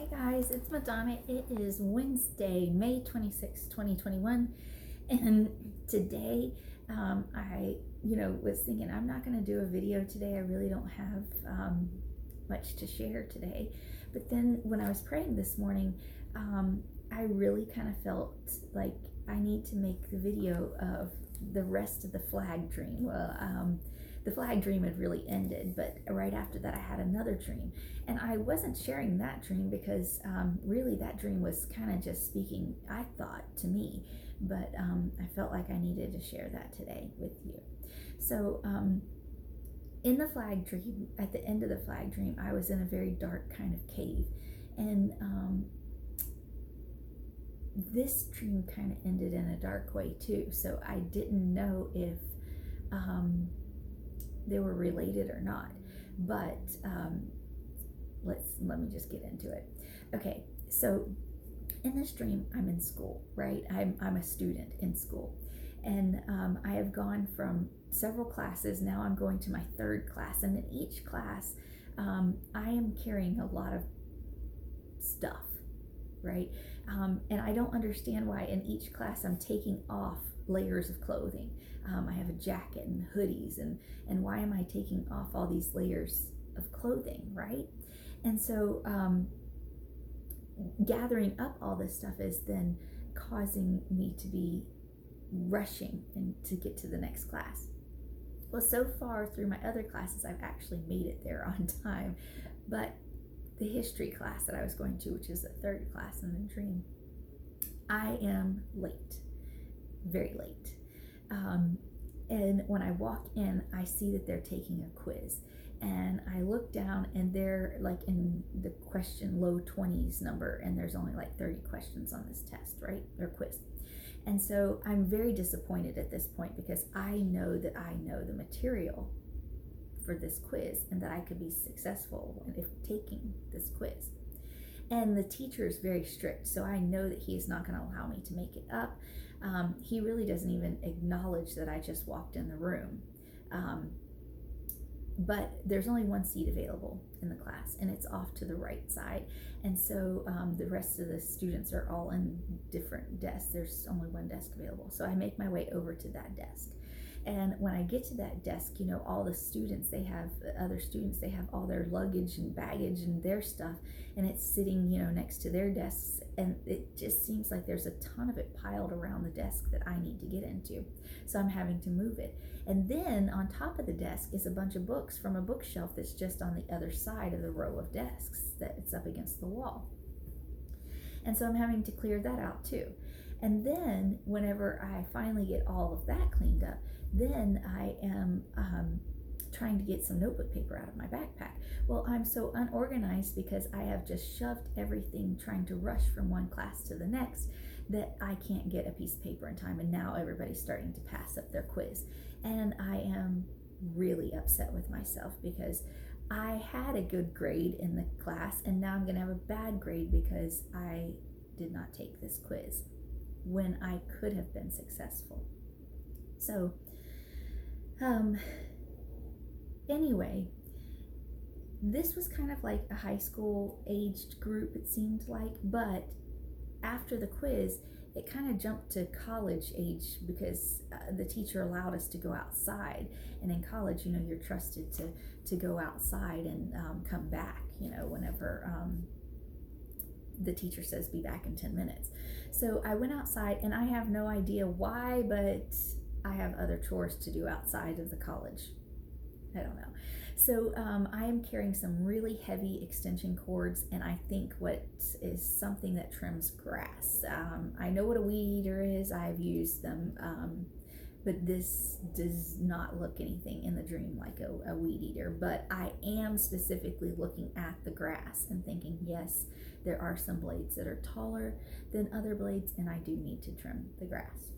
Hey guys, it's Madonna. It is Wednesday, May 26, 2021. And today, I was thinking I'm not going to do a video today. I really don't have much to share today. But then when I was praying this morning, I really kind of felt like I need to make the video of the rest of the flag dream. The flag dream had really ended, but right after that, I had another dream. And I wasn't sharing that dream because really that dream was kind of just speaking, I thought, to me. But I felt like I needed to share that today with you. So, in the flag dream, at the end of the flag dream, I was in a very dark kind of cave. And this dream kind of ended in a dark way too. So I didn't know if they were related or not. But let me just get into it. Okay, so in this dream, I'm in school, right? I'm a student in school, and I have gone from several classes. Now I'm going to my third class, and in each class, I am carrying a lot of stuff, right? And I don't understand why in each class I'm taking off layers of clothing. I have a jacket and hoodies, and why am I taking off all these layers of clothing, right? And so gathering up all this stuff is then causing me to be rushing and to get to the next class. Well, so far through my other classes, I've actually made it there on time, but the history class that I was going to, which is the third class in the dream, I am late, very late. And when I walk in, I see that they're taking a quiz. And I look down, and they're like in the question low 20s number, and there's only like 30 questions on this test, right? Or quiz. And so I'm very disappointed at this point because I know that I know the material for this quiz and that I could be successful if taking this quiz. And the teacher is very strict, so I know that he is not going to allow me to make it up. He really doesn't even acknowledge that I just walked in the room. But there's only one seat available in the class, and it's off to the right side. And so the rest of the students are all in different desks. There's only one desk available. So I make my way over to that desk. And when I get to that desk, all the students, they have all their luggage and baggage and their stuff, and it's sitting, next to their desks. And it just seems like there's a ton of it piled around the desk that I need to get into. So I'm having to move it. And then on top of the desk is a bunch of books from a bookshelf that's just on the other side of the row of desks that it's up against the wall. And so I'm having to clear that out too. And then whenever I finally get all of that cleaned up, then I am trying to get some notebook paper out of my backpack. Well, I'm so unorganized because I have just shoved everything trying to rush from one class to the next that I can't get a piece of paper in time. And now everybody's starting to pass up their quiz. And I am really upset with myself because I had a good grade in the class, and now I'm going to have a bad grade because I did not take this quiz when I could have been successful. So, anyway, this was kind of like a high school aged group, it seemed like, but after the quiz, it kind of jumped to college age because the teacher allowed us to go outside. And in college, you're trusted to go outside and come back, whenever the teacher says be back in 10 minutes. So I went outside, and I have no idea why, but I have other chores to do outside of the college. I don't know. So I am carrying some really heavy extension cords, and I think what is something that trims grass. I know what a weed eater is. I've used them, but this does not look anything in the dream like a weed eater. But I am specifically looking at the grass and thinking, yes, there are some blades that are taller than other blades, and I do need to trim the grass.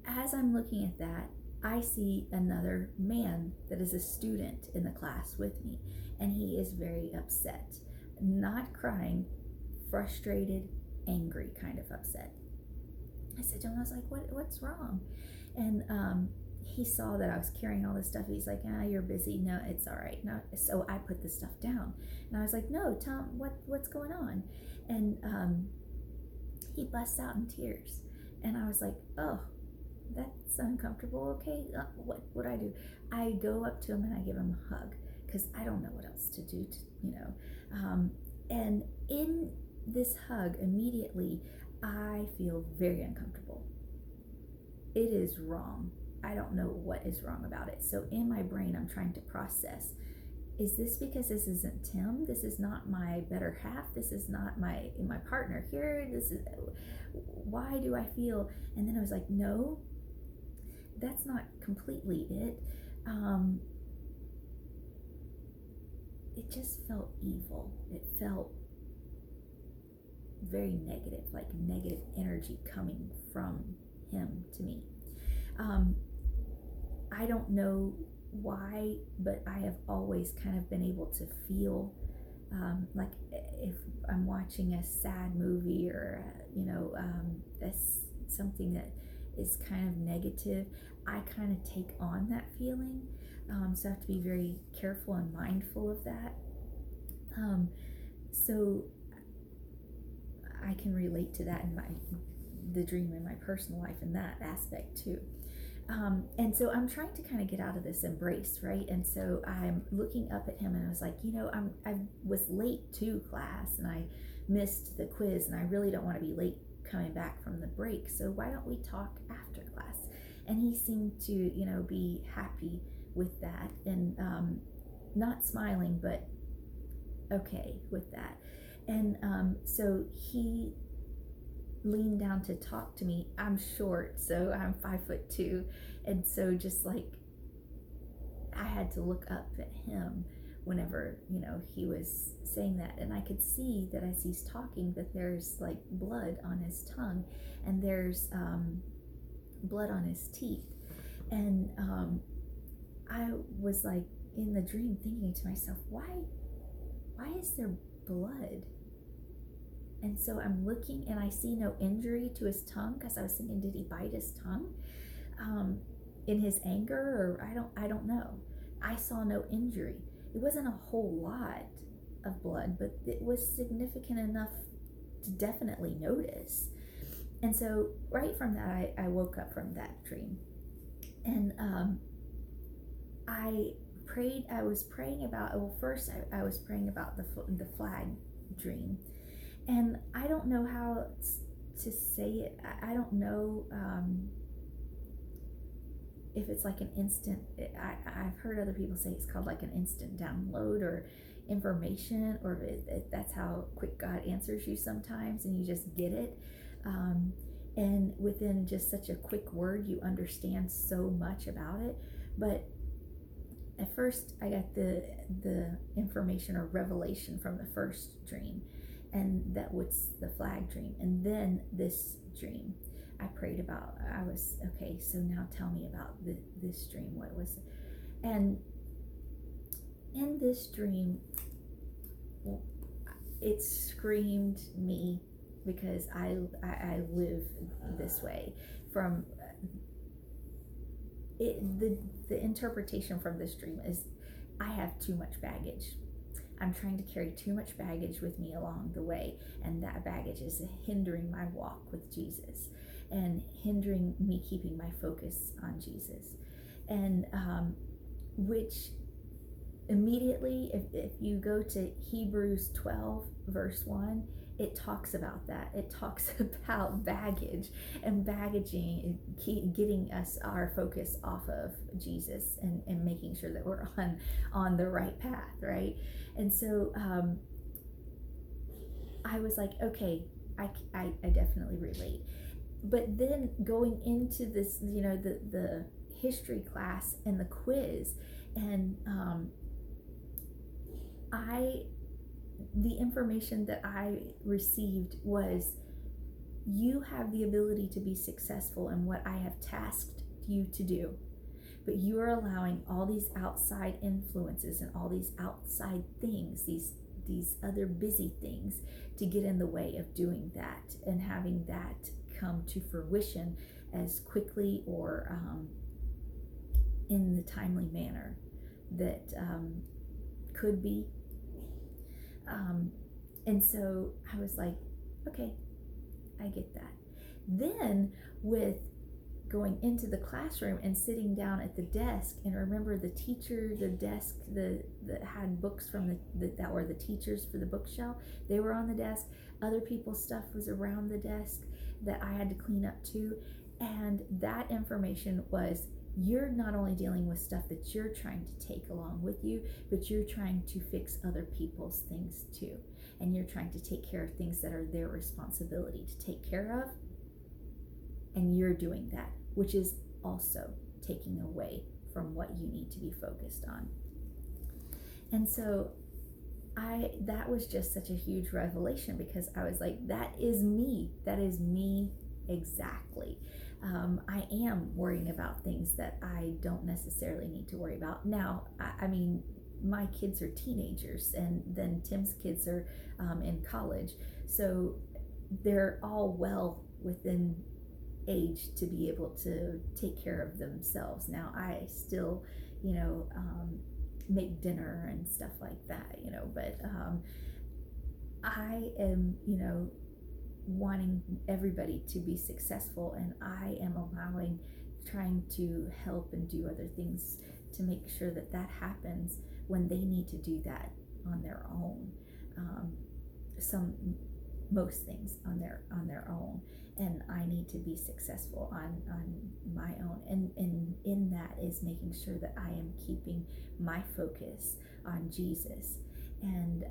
As I'm looking at that, I see another man that is a student in the class with me, and he is very upset. Not crying, frustrated, angry kind of upset. I said to him, I was like, what's wrong? And he saw that I was carrying all this stuff. He's like, you're busy. No, it's all right. No. So I put the stuff down, and I was like, no, Tom, what's going on? And he busts out in tears, and I was like, oh, that's uncomfortable. Okay, what I do? I go up to him and I give him a hug because I don't know what else to do. And in this hug, immediately, I feel very uncomfortable. It is wrong. I don't know what is wrong about it. So in my brain, I'm trying to process. Is this because this isn't Tim? This is not my better half. This is not my partner here. This is, why do I feel? And then I was like, no, that's not completely it. It just felt evil. It felt very negative, like negative energy coming from him to me. I don't know why, but I have always kind of been able to feel like if I'm watching a sad movie or something that is kind of negative, I kind of take on that feeling. So I have to be very careful and mindful of that. So I can relate to that in the dream in my personal life in that aspect too. And so I'm trying to kind of get out of this embrace, right? And so I'm looking up at him and I was like, I was late to class and I missed the quiz and I really don't want to be late coming back from the break. So why don't we talk after class? And he seemed to, be happy with that and not smiling, but okay with that. And so he leaned down to talk to me. I'm short, so I'm 5'2", and so just like I had to look up at him whenever he was saying that, and I could see that as he's talking that there's like blood on his tongue and there's blood on his teeth, and I was like in the dream thinking to myself, why is there blood? And so I'm looking and I see no injury to his tongue because I was thinking, did he bite his tongue in his anger, or I don't know. I saw no injury. It wasn't a whole lot of blood, but it was significant enough to definitely notice. And so right from that, I woke up from that dream, and I prayed. I was praying about. Well, first I was praying about the flag dream. And I don't know how to say it. I don't know if it's like an instant. I've heard other people say it's called like an instant download or information, or that's how quick God answers you sometimes, and you just get it. And within just such a quick word, you understand so much about it. But at first, I got the information or revelation from the first dream. And that was the flag dream. And then this dream I prayed about, I was, okay, so now tell me about this dream. What was it? And in this dream, it screamed me because I live this way. From it, the interpretation from this dream is I have too much baggage. I'm trying to carry too much baggage with me along the way, and that baggage is hindering my walk with Jesus and hindering me keeping my focus on Jesus. And which immediately, if you go to Hebrews 12 verse 1, it talks about that. It talks about baggage and baggaging, getting us our focus off of Jesus and making sure that we're on the right path, right? And so I was like, okay, I definitely relate. But then going into this, the history class and the quiz, and the information that I received was, you have the ability to be successful in what I have tasked you to do, but you are allowing all these outside influences and all these outside things, these other busy things, to get in the way of doing that and having that come to fruition as quickly or in the timely manner that could be. And so I was like, okay, I get that. Then with going into the classroom and sitting down at the desk, and remember the teacher, the desk that had books from that were the teachers for the bookshelf, they were on the desk. Other people's stuff was around the desk that I had to clean up too. And that information was, you're not only dealing with stuff that you're trying to take along with you, but you're trying to fix other people's things too. And you're trying to take care of things that are their responsibility to take care of. And you're doing that, which is also taking away from what you need to be focused on. And so that was just such a huge revelation, because I was like, that is me exactly. I am worrying about things that I don't necessarily need to worry about. Now, I mean, my kids are teenagers, and then Tim's kids are in college, so they're all well within age to be able to take care of themselves. Now, I still, make dinner and stuff like that, but I am, wanting everybody to be successful, and I am trying to help and do other things to make sure that happens when they need to do that on their own. Most things on their own, and I need to be successful on my own, and in that is making sure that I am keeping my focus on Jesus, and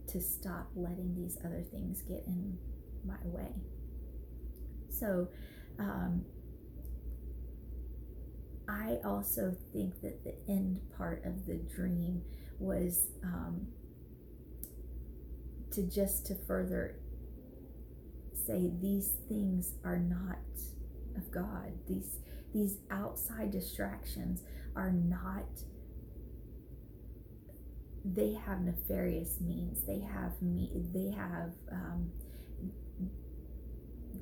to stop letting these other things get in my way. So I also think that the end part of the dream was to further say these things are not of God. These outside distractions are not. They have nefarious means.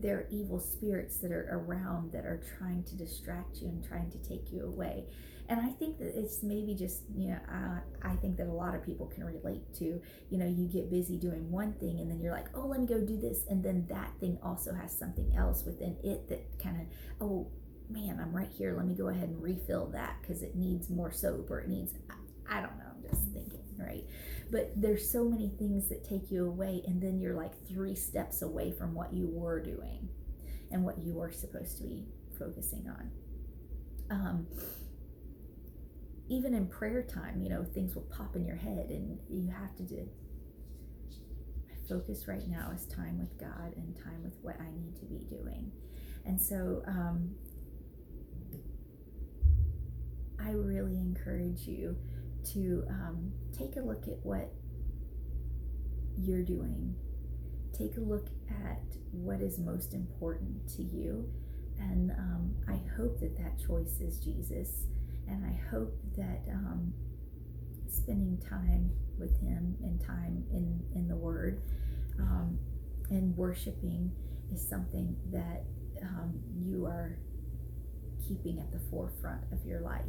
They're evil spirits that are around that are trying to distract you and trying to take you away. And I think that it's maybe just, I think that a lot of people can relate to, you get busy doing one thing, and then you're like, oh, let me go do this. And then that thing also has something else within it that kind of, oh man, I'm right here. Let me go ahead and refill that because it needs more soap, or it needs, I don't know, I'm just thinking, right? But there's so many things that take you away, and then you're like 3 steps away from what you were doing and what you were supposed to be focusing on. Even in prayer time, things will pop in your head, and you have to do. My focus right now is time with God and time with what I need to be doing. And so I really encourage you to take a look at what you're doing. Take a look at what is most important to you. And I hope that choice is Jesus. And I hope that spending time with Him and time in the Word and worshiping is something that you are keeping at the forefront of your life.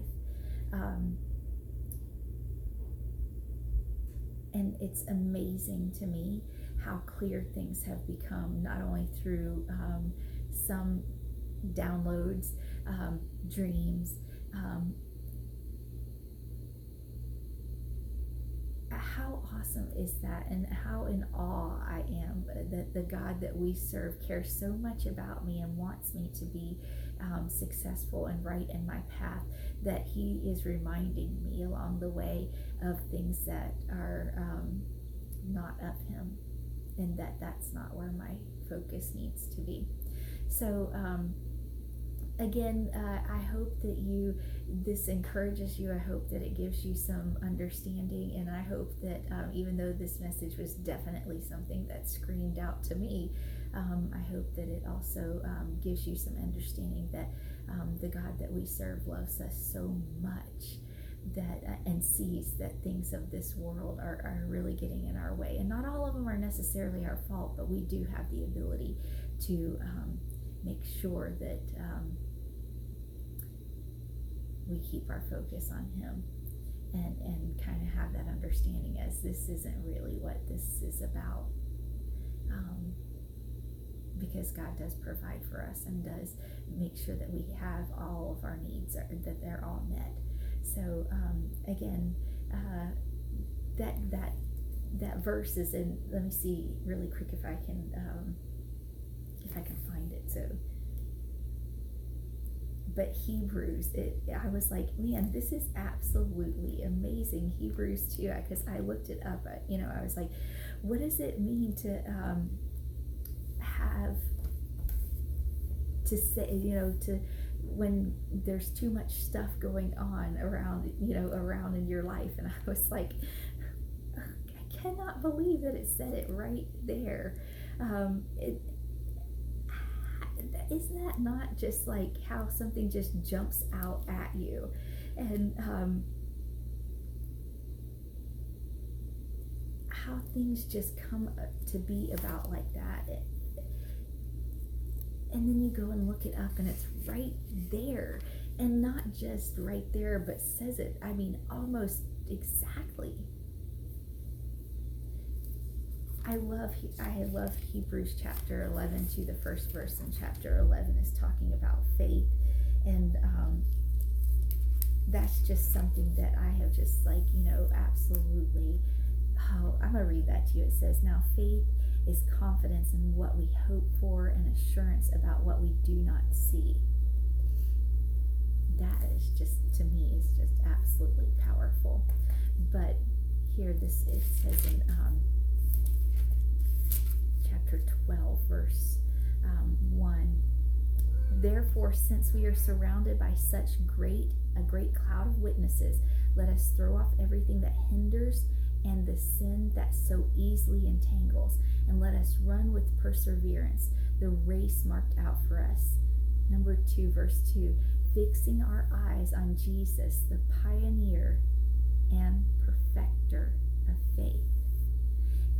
And it's amazing to me how clear things have become, not only through some downloads, dreams, how awesome is that, and how in awe I am that the God that we serve cares so much about me and wants me to be successful and right in my path, that He is reminding me along the way of things that are not of Him, and that's not where my focus needs to be. So again, I hope that this encourages you. I hope that it gives you some understanding, and I hope that even though this message was definitely something that screamed out to me, I hope that it also gives you some understanding that the God that we serve loves us so much that and sees that things of this world are really getting in our way. And not all of them are necessarily our fault, but we do have the ability to make sure that we keep our focus on him, and kind of have that understanding as this isn't really what this is about. Because God does provide for us and does make sure that we have all of our needs, that they're all met. So again, that verse is in. Let me see really quick if I can find it. So, but Hebrews, I was like, man, this is absolutely amazing. Hebrews 2, because I looked it up. I was like, what does it mean to have to say, to when there's too much stuff going on around in your life? And I was like, I cannot believe that it said it right there. Isn't that not just like how something just jumps out at you? And how things just come to be about like that. And then you go and look it up and it's right there. And not just right there, but says it, almost exactly. I love Hebrews chapter 11 too. The first verse in chapter 11 is talking about faith. And that's just something that I have just absolutely, I'm going to read that to you. It says, now faith is confidence in what we hope for and assurance about what we do not see. That is just, to me, is just absolutely powerful. But here it says in chapter 12, verse 1, therefore, since we are surrounded by such a great cloud of witnesses, let us throw off everything that hinders and the sin that so easily entangles, and let us run with perseverance the race marked out for us. Number 2, verse 2, fixing our eyes on Jesus, the pioneer and perfecter of faith.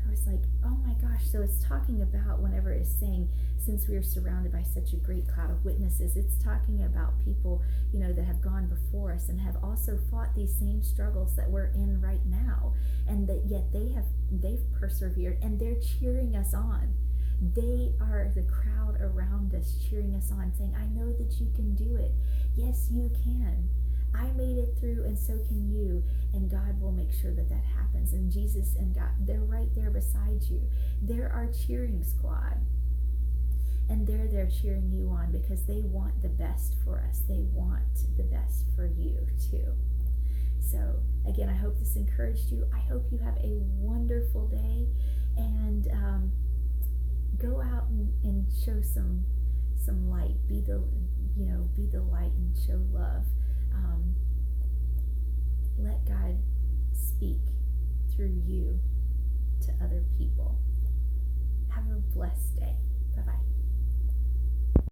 I was like, oh my gosh, so it's talking about, whenever it's saying, since we are surrounded by such a great cloud of witnesses, it's talking about people, that have gone before us and have also fought these same struggles that we're in right now, and that yet they've persevered, and they're cheering us on. They are the crowd around us cheering us on, saying, I know that you can do it. Yes, you can. I made it through, and so can you. And God will make sure that happens. And Jesus and God, they're right there beside you. They're our cheering squad. And they're there cheering you on because they want the best for us. They want the best for you too. So again, I hope this encouraged you. I hope you have a wonderful day, and go out and show some light. Be the light and show love. Let God speak through you to other people. Have a blessed day. Bye-bye.